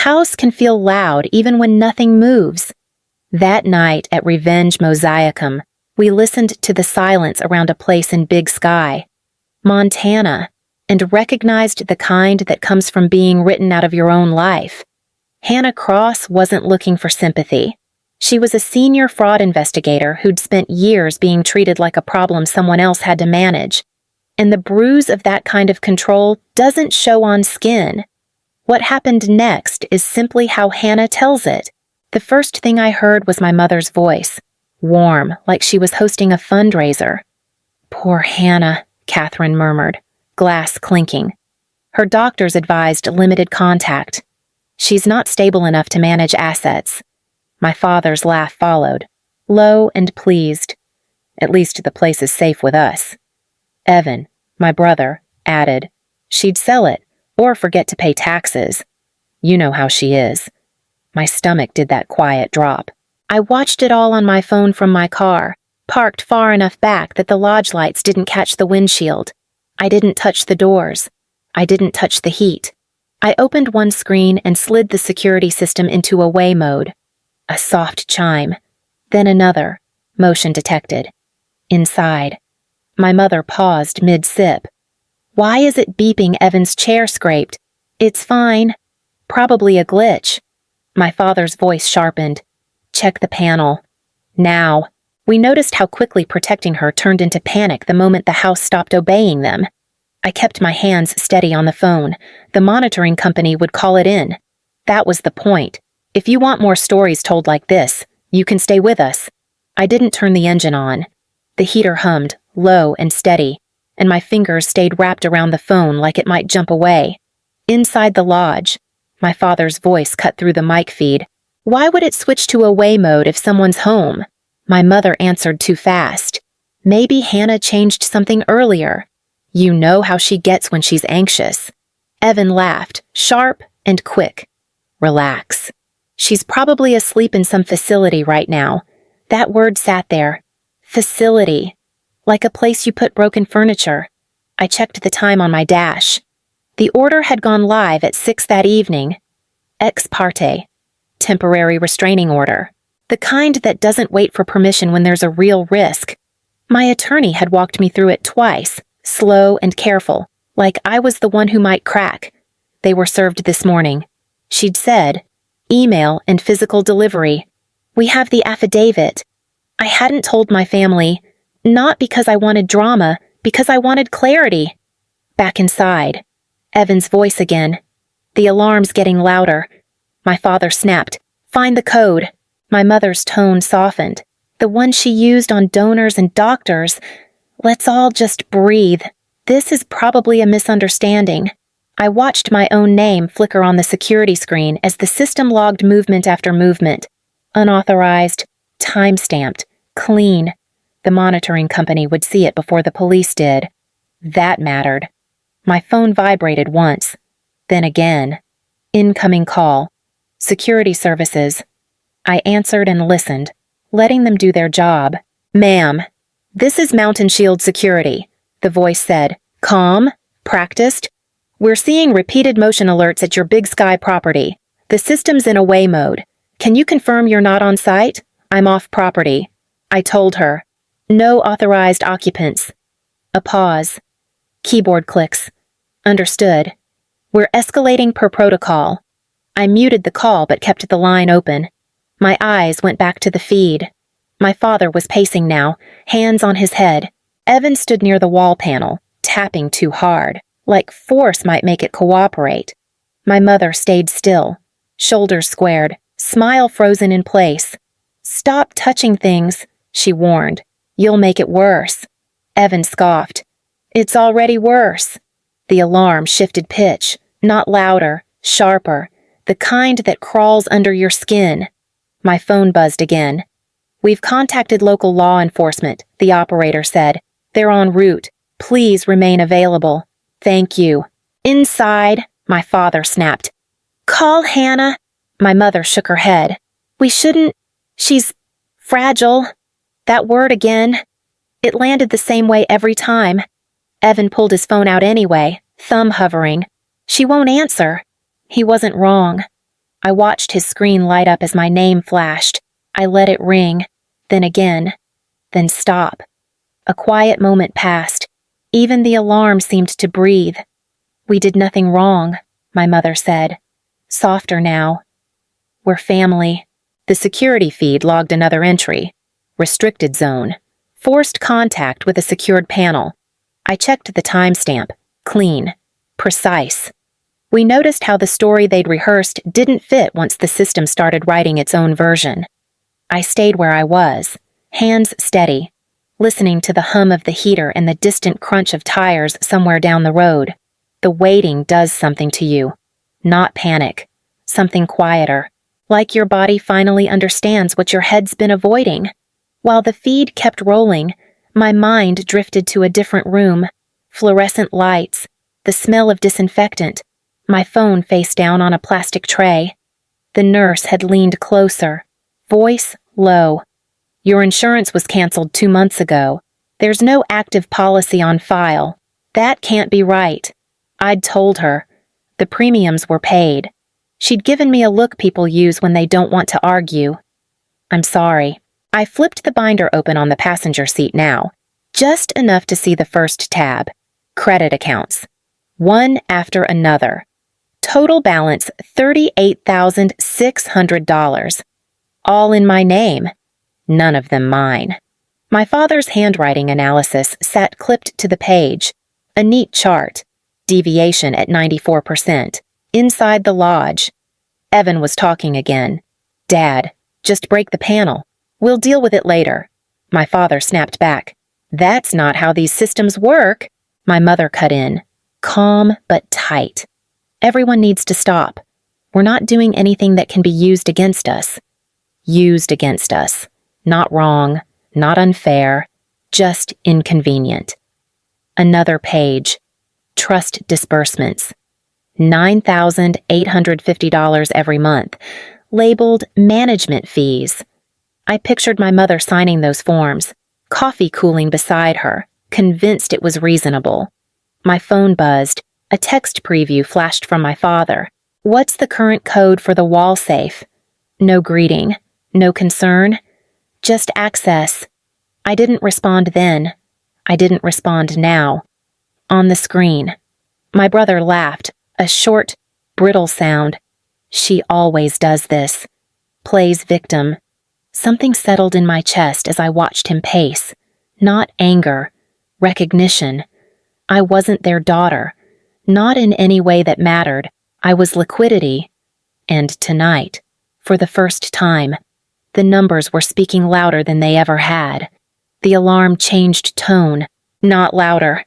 house can feel loud even when nothing moves. That night at Revenge Mosaicum, we listened to the silence around a place in Big Sky, Montana, and recognized the kind that comes from being written out of your own life. Hannah Cross wasn't looking for sympathy. She was a senior fraud investigator who'd spent years being treated like a problem someone else had to manage. And the bruise of that kind of control doesn't show on skin. What happened next is simply how Hannah tells it. The first thing I heard was my mother's voice, warm, like she was hosting a fundraiser. "Poor Hannah," Catherine murmured, glass clinking. Her doctors advised limited contact. "She's not stable enough to manage assets." My father's laugh followed, low and pleased. "At least the place is safe with us." Evan, my brother, added, "She'd sell it, or forget to pay taxes. You know how she is." My stomach did that quiet drop. I watched it all on my phone from my car, parked far enough back that the lodge lights didn't catch the windshield. I didn't touch the doors. I didn't touch the heat. I opened one screen and slid the security system into away mode. A soft chime. Then another. Motion detected. Inside. My mother paused mid-sip. "Why is it beeping Evan's chair scraped?" "It's fine." "Probably a glitch." My father's voice sharpened. "Check the panel." Now. We noticed how quickly protecting her turned into panic the moment the house stopped obeying them. I kept my hands steady on the phone. The monitoring company would call it in. That was the point. If you want more stories told like this, you can stay with us. I didn't turn the engine on. The heater hummed, low and steady, and my fingers stayed wrapped around the phone like it might jump away. Inside the lodge, my father's voice cut through the mic feed. "Why would it switch to away mode if someone's home?" My mother answered too fast. "Maybe Hannah changed something earlier. You know how she gets when she's anxious." Evan laughed, sharp and quick. "Relax. She's probably asleep in some facility right now." That word sat there. Facility. Like a place you put broken furniture. I checked the time on my dash. The order had gone live at 6 that evening. Ex parte. Temporary restraining order. The kind that doesn't wait for permission when there's a real risk. My attorney had walked me through it twice, slow and careful, like I was the one who might crack. They were served this morning. She'd said, "Email and physical delivery. We have the affidavit." I hadn't told my family, not because I wanted drama, because I wanted clarity. Back inside. Evan's voice again. The alarm's getting louder. My father snapped, "Find the code." My mother's tone softened. The one she used on donors and doctors. "Let's all just breathe. This is probably a misunderstanding." I watched my own name flicker on the security screen as the system logged movement after movement. Unauthorized, time-stamped, clean. The monitoring company would see it before the police did. That mattered. My phone vibrated once. Then again. Incoming call. Security services. I answered and listened, letting them do their job. "Ma'am, this is Mountain Shield Security," the voice said. "Calm? Practiced? We're seeing repeated motion alerts at your Big Sky property. The system's in away mode. Can you confirm you're not on site? I'm off property." I told her. "No authorized occupants." A pause. Keyboard clicks. "Understood. We're escalating per protocol." I muted the call but kept the line open. My eyes went back to the feed. My father was pacing now, hands on his head. Evan stood near the wall panel, tapping too hard, like force might make it cooperate. My mother stayed still, shoulders squared, smile frozen in place. "Stop touching things," she warned. "You'll make it worse." Evan scoffed. "It's already worse." The alarm shifted pitch, not louder, sharper, the kind that crawls under your skin. My phone buzzed again. "We've contacted local law enforcement," the operator said. "They're en route. Please remain available." "Thank you." "Inside," my father snapped. "Call Hannah." My mother shook her head. "We shouldn't. She's fragile." That word again. It landed the same way every time. Evan pulled his phone out anyway, thumb hovering. "She won't answer." He wasn't wrong. I watched his screen light up as my name flashed. I let it ring, then again, then stop. A quiet moment passed. Even the alarm seemed to breathe. "We did nothing wrong," my mother said. Softer now. "We're family." The security feed logged another entry. Restricted zone. Forced contact with a secured panel. I checked the timestamp. Clean. Precise. We noticed how the story they'd rehearsed didn't fit once the system started writing its own version. I stayed where I was, hands steady, listening to the hum of the heater and the distant crunch of tires somewhere down the road. The waiting does something to you. Not panic. Something quieter. Like your body finally understands what your head's been avoiding. While the feed kept rolling, my mind drifted to a different room. Fluorescent lights, the smell of disinfectant, my phone face down on a plastic tray. The nurse had leaned closer, voice low. "Your insurance was canceled 2 months ago. There's no active policy on file. That can't be right." I'd told her. The premiums were paid. She'd given me a look people use when they don't want to argue. "I'm sorry." I flipped the binder open on the passenger seat now, just enough to see the first tab. Credit accounts. One after another. Total balance $38,600. All in my name. None of them mine. My father's handwriting analysis sat clipped to the page. A neat chart. Deviation at 94%. Inside the lodge. Evan was talking again. "Dad, just break the panel. We'll deal with it later." My father snapped back. "That's not how these systems work." My mother cut in. Calm but tight. "Everyone needs to stop. We're not doing anything that can be used against us." Used against us. Not wrong, not unfair, just inconvenient. Another page. Trust disbursements. $9,850 every month. Labeled management fees. I pictured my mother signing those forms, coffee cooling beside her, convinced it was reasonable. My phone buzzed. A text preview flashed from my father. "What's the current code for the wall safe?" No greeting. No concern. Just access. I didn't respond then. I didn't respond now. On the screen. My brother laughed, a short, brittle sound. "She always does this." Plays victim. Something settled in my chest as I watched him pace. Not anger. Recognition. I wasn't their daughter. Not in any way that mattered. I was liquidity. And tonight, for the first time, the numbers were speaking louder than they ever had. The alarm changed tone. Not louder.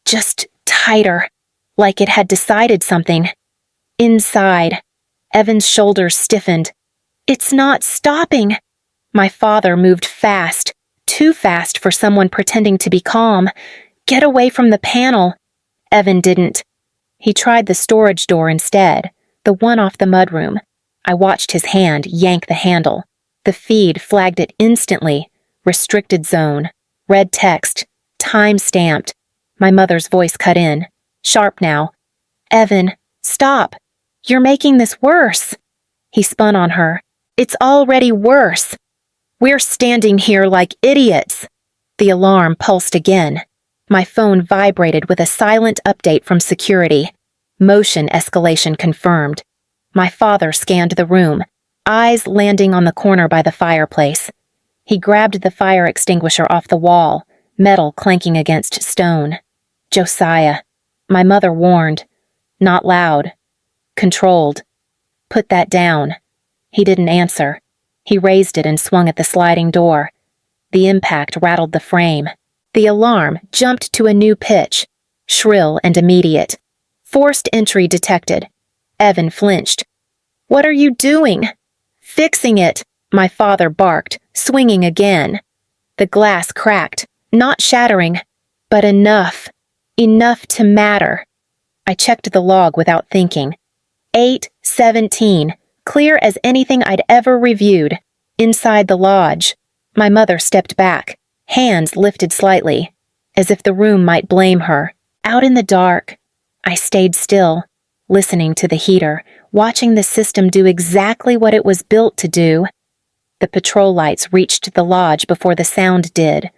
Just tighter. Like it had decided something. Inside, Evan's shoulders stiffened. "It's not stopping." My father moved fast. Too fast for someone pretending to be calm. "Get away from the panel." Evan didn't. He tried the storage door instead, the one off the mudroom. I watched his hand yank the handle. The feed flagged it instantly. Restricted zone. Red text. Time stamped. My mother's voice cut in. Sharp now. "Evan, stop. You're making this worse." He spun on her. "It's already worse. We're standing here like idiots." The alarm pulsed again. My phone vibrated with a silent update from security. Motion escalation confirmed. My father scanned the room, eyes landing on the corner by the fireplace. He grabbed the fire extinguisher off the wall, metal clanking against stone. "Josiah," my mother warned. Not loud. Controlled. "Put that down." He didn't answer. He raised it and swung at the sliding door. The impact rattled the frame. The alarm jumped to a new pitch, shrill and immediate. Forced entry detected. Evan flinched. "What are you doing?" "Fixing it," my father barked, swinging again. The glass cracked, not shattering, but enough. Enough to matter. I checked the log without thinking. 8:17. Clear as anything I'd ever reviewed. Inside the lodge. My mother stepped back, hands lifted slightly, as if the room might blame her. Out in the dark. I stayed still, listening to the heater, watching the system do exactly what it was built to do. The patrol lights reached the lodge before the sound did,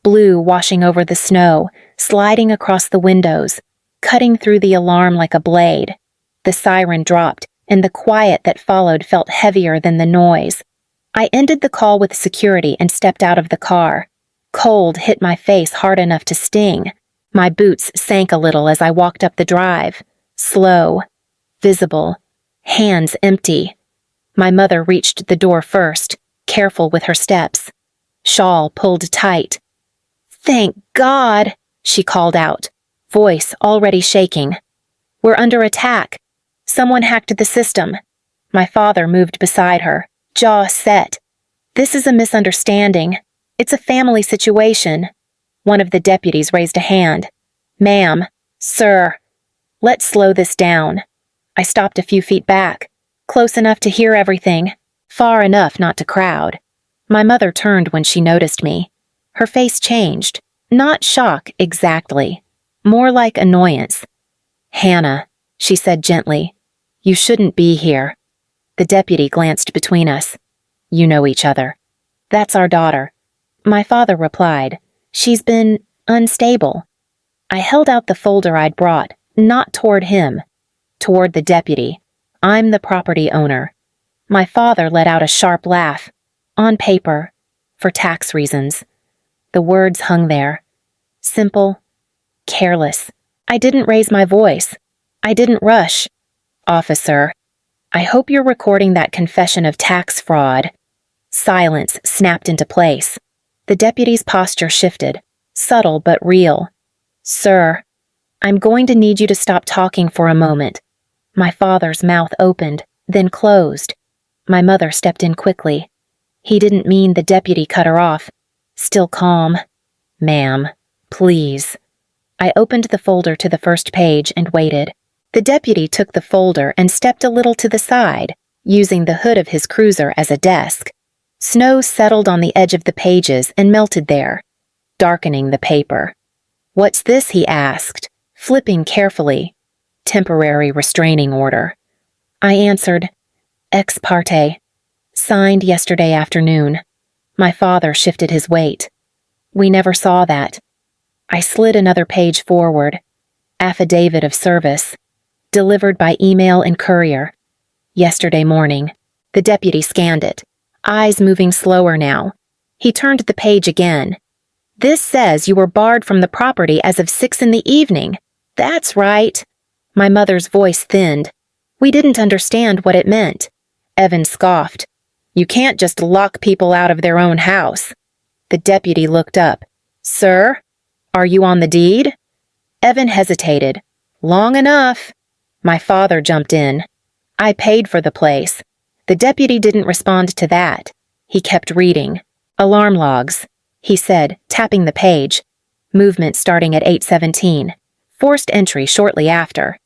blue washing over the snow, sliding across the windows, cutting through the alarm like a blade. The siren dropped, and the quiet that followed felt heavier than the noise. I ended the call with security and stepped out of the car. Cold hit my face hard enough to sting. My boots sank a little as I walked up the drive. Slow, visible, hands empty. My mother reached the door first, careful with her steps. Shawl pulled tight. "Thank God," she called out, voice already shaking. "We're under attack. Someone hacked the system." My father moved beside her, jaw set. "This is a misunderstanding. It's a family situation." One of the deputies raised a hand. "Ma'am, sir, let's slow this down." I stopped a few feet back, close enough to hear everything, far enough not to crowd. My mother turned when she noticed me. Her face changed, not shock exactly, more like annoyance. "Hannah," she said gently, "you shouldn't be here." The deputy glanced between us. "You know each other." "That's our daughter." My father replied, "She's been unstable." I held out the folder I'd brought, not toward him, toward the deputy. "I'm the property owner." My father let out a sharp laugh. "On paper, for tax reasons." The words hung there. Simple, careless. I didn't raise my voice. I didn't rush. "Officer, I hope you're recording that confession of tax fraud." Silence snapped into place. The deputy's posture shifted, subtle but real. "Sir, I'm going to need you to stop talking for a moment." My father's mouth opened, then closed. My mother stepped in quickly. He didn't mean the deputy cut her off. Still calm. "Ma'am, please." I opened the folder to the first page and waited. The deputy took the folder and stepped a little to the side, using the hood of his cruiser as a desk. Snow settled on the edge of the pages and melted there, darkening the paper. "What's this?" he asked, flipping carefully. "Temporary restraining order." I answered, "Ex parte. Signed yesterday afternoon." My father shifted his weight. "We never saw that." I slid another page forward. "Affidavit of service. Delivered by email and courier. Yesterday morning." The deputy scanned it, eyes moving slower now. He turned the page again. "This says you were barred from the property as of 6 in the evening." "That's right." My mother's voice thinned. We didn't understand what it meant. Evan scoffed. "You can't just lock people out of their own house." The deputy looked up. "Sir, are you on the deed?" Evan hesitated. "Long enough." My father jumped in. "I paid for the place." The deputy didn't respond to that. He kept reading. "Alarm logs," he said, tapping the page. "Movement starting at 8:17. Forced entry shortly after."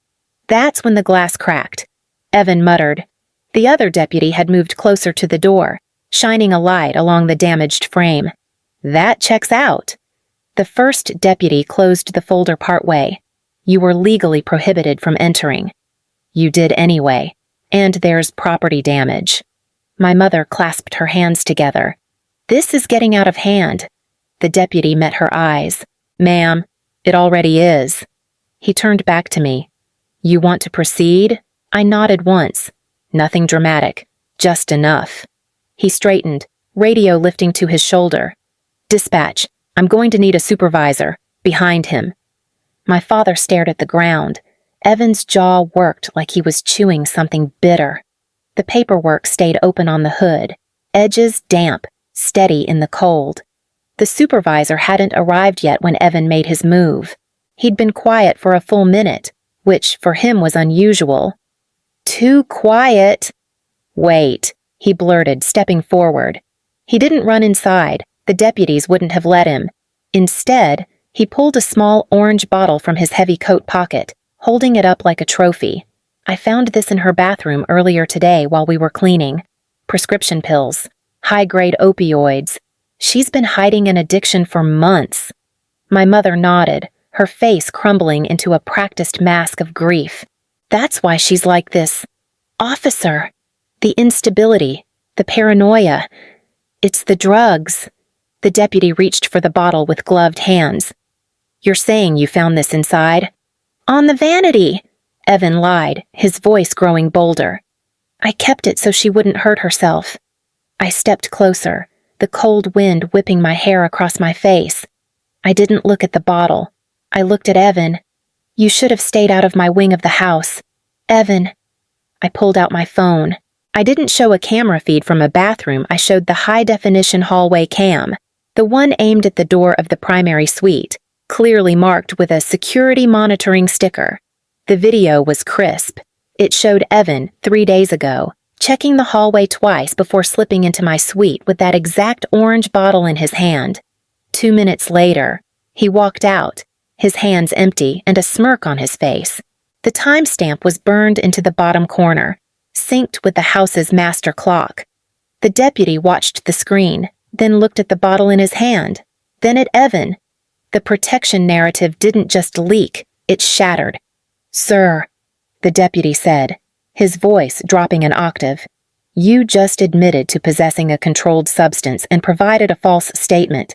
That's when the glass cracked. Evan muttered. The other deputy had moved closer to the door, shining a light along the damaged frame. "That checks out." The first deputy closed the folder partway. "You were legally prohibited from entering." "You did anyway. And there's property damage." My mother clasped her hands together. "This is getting out of hand." The deputy met her eyes. "Ma'am, it already is." He turned back to me. "You want to proceed?" I nodded once. "Nothing dramatic, just enough." He straightened, radio lifting to his shoulder. "Dispatch, I'm going to need a supervisor." Behind him. My father stared at the ground. Evan's jaw worked like he was chewing something bitter. The paperwork stayed open on the hood, edges damp, steady in the cold. The supervisor hadn't arrived yet when Evan made his move. He'd been quiet for a full minute, which for him was unusual. "Too quiet." "Wait," he blurted, stepping forward. He didn't run inside. The deputies wouldn't have let him. Instead, he pulled a small orange bottle from his heavy coat pocket, holding it up like a trophy. "I found this in her bathroom earlier today while we were cleaning. Prescription pills, high-grade opioids. She's been hiding an addiction for months." My mother nodded, her face crumbling into a practiced mask of grief. "That's why she's like this. Officer, the instability, the paranoia. It's the drugs. The deputy reached for the bottle with gloved hands. You're saying you found this inside? On the vanity, Evan lied, his voice growing bolder. I kept it so she wouldn't hurt herself. I stepped closer, the cold wind whipping my hair across my face. I didn't look at the bottle. I looked at Evan. You should have stayed out of my wing of the house. Evan. I pulled out my phone. I didn't show a camera feed from a bathroom. I showed the high-definition hallway cam, the one aimed at the door of the primary suite, clearly marked with a security monitoring sticker. The video was crisp. It showed Evan, 3 days ago, checking the hallway twice before slipping into my suite with that exact orange bottle in his hand. 2 minutes later, he walked out, his hands empty and a smirk on his face. The timestamp was burned into the bottom corner, synced with the house's master clock. The deputy watched the screen, then looked at the bottle in his hand, then at Evan. The protection narrative didn't just leak, it shattered. Sir, the deputy said, his voice dropping an octave, you just admitted to possessing a controlled substance and provided a false statement.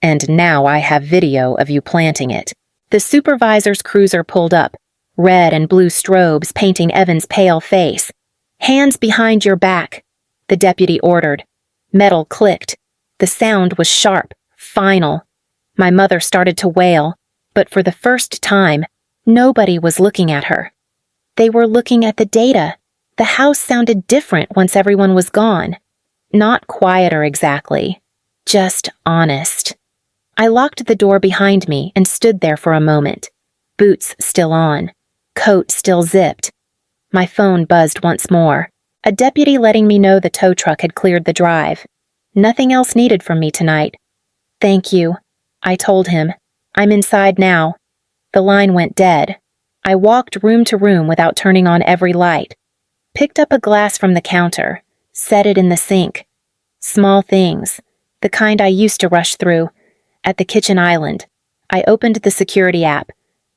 And now I have video of you planting it. The supervisor's cruiser pulled up, red and blue strobes painting Evan's pale face. Hands behind your back, the deputy ordered. Metal clicked. The sound was sharp, final. My mother started to wail, but for the first time, nobody was looking at her. They were looking at the data. The house sounded different once everyone was gone. Not quieter exactly, just honest. I locked the door behind me and stood there for a moment. Boots still on, coat still zipped. My phone buzzed once more. A deputy letting me know the tow truck had cleared the drive. Nothing else needed from me tonight. Thank you, I told him. I'm inside now. The line went dead. I walked room to room without turning on every light. Picked up a glass from the counter, set it in the sink. Small things, the kind I used to rush through. At the kitchen island, I opened the security app.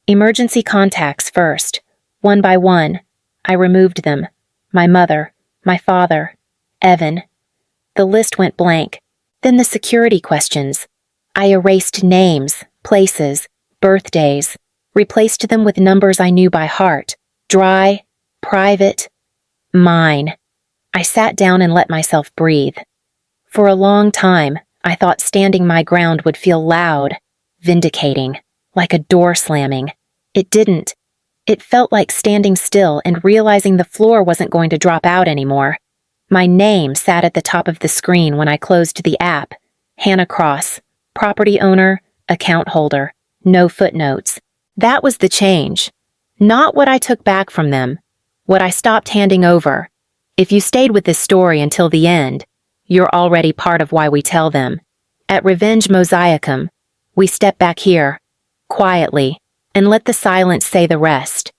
Emergency contacts first. One by one, I removed them. My mother, my father, Evan. The list went blank. Then the security questions. I erased names, places, birthdays, replaced them with numbers I knew by heart. Dry, private, mine. I sat down and let myself breathe. For a long time, I thought standing my ground would feel loud, vindicating, like a door slamming. It didn't. It felt like standing still and realizing the floor wasn't going to drop out anymore. My name sat at the top of the screen when I closed the app. Hannah Cross, property owner, account holder, no footnotes. That was the change. Not what I took back from them, what I stopped handing over. If you stayed with this story until the end, you're already part of why we tell them. At Revenge Mosaicum, we step back here, quietly, and let the silence say the rest.